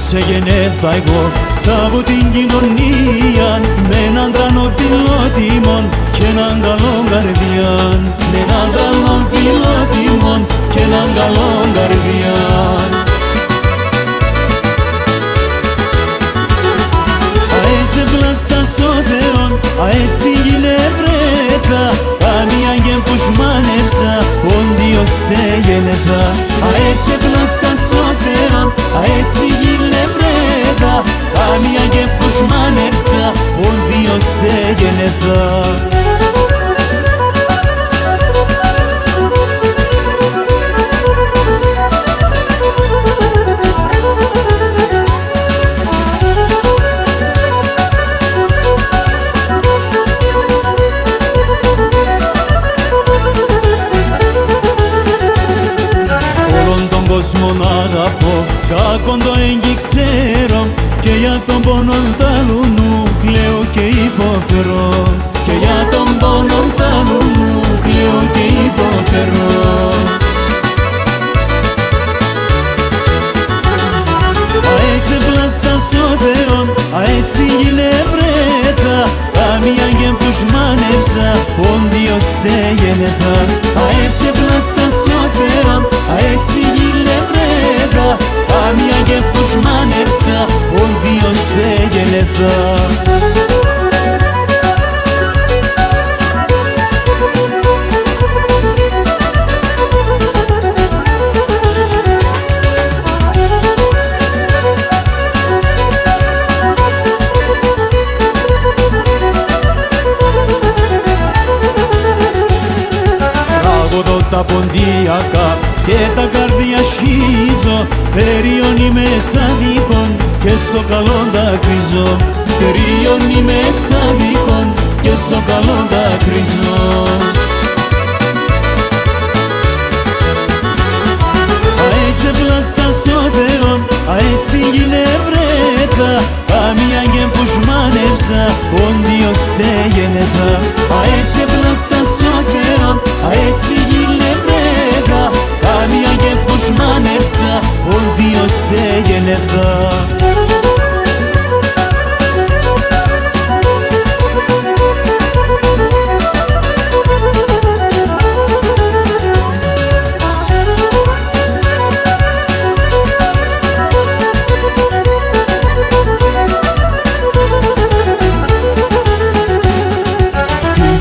σε γενέθα εγώ σ' από την κοινωνία, με έναν τρανό φιλότιμον και έναν καλό καρδιάν, με έναν τρανό φιλότιμον και έναν καλό καρδιάν. Έτσι πλάστα σώτερον, έτσι γυνευρέθα, καμία γεμπούς μάνεψα, όντιος τε γενεθά. Έτσι πλάστα σώτερον, έτσι γυνευρέθα, καμία γεμπούς μάνεψα, όντιος τε γενεθά. Κόσμο να αγαπώ, κακόν το έγκυ ξέρω, και για τον πόνο τ' άλλου μου κλαίω και υποφέρω, και για τον πόνο τ' άλλου μου κλαίω και υποφέρω. Έτσι πλάστα σώτερον, έτσι γυνευρέθα, καμία γεμπούς μάνεψα, όντιος τε γενεθά. Έτσι πλάστα σώτερον, έτσι γυνευρέθα, καμία γεμπούς μάνεψα, όντιος τε γενεθά. Τα ποντιακά και τα καρδιά σχίζω, περιώνει μέσα δίχων και στο καλό δάκρυζω, περιώνει μέσα δίχων και στο καλό δάκρυζω. Έτσι πλάστα σώτερον, έτσι γυνευρέθα, καμία γεμπούς μάνεψα, όντιος τε γενεθά. Έτσι πλάστα σώτερον, έτσι γυνευρέθα, καμία γεμπούς μάνεψα, όντιος τε γενεθά.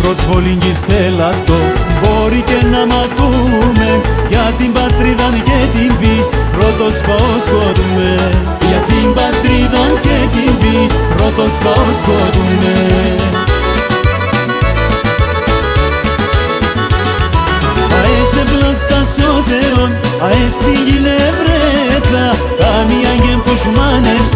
Προσβολήν κι θέλατο, μπορεί και να ματούμε, για την πατρίδα και την πίστη πρώτος πάω σκοτούμε, για την πατρίδα και την πίστη πρώτος πάω σκοτούμε. Έτσι πλάστα σώτερον, έτσι γυνευρέθα, καμία γεμπούς μάνεψα,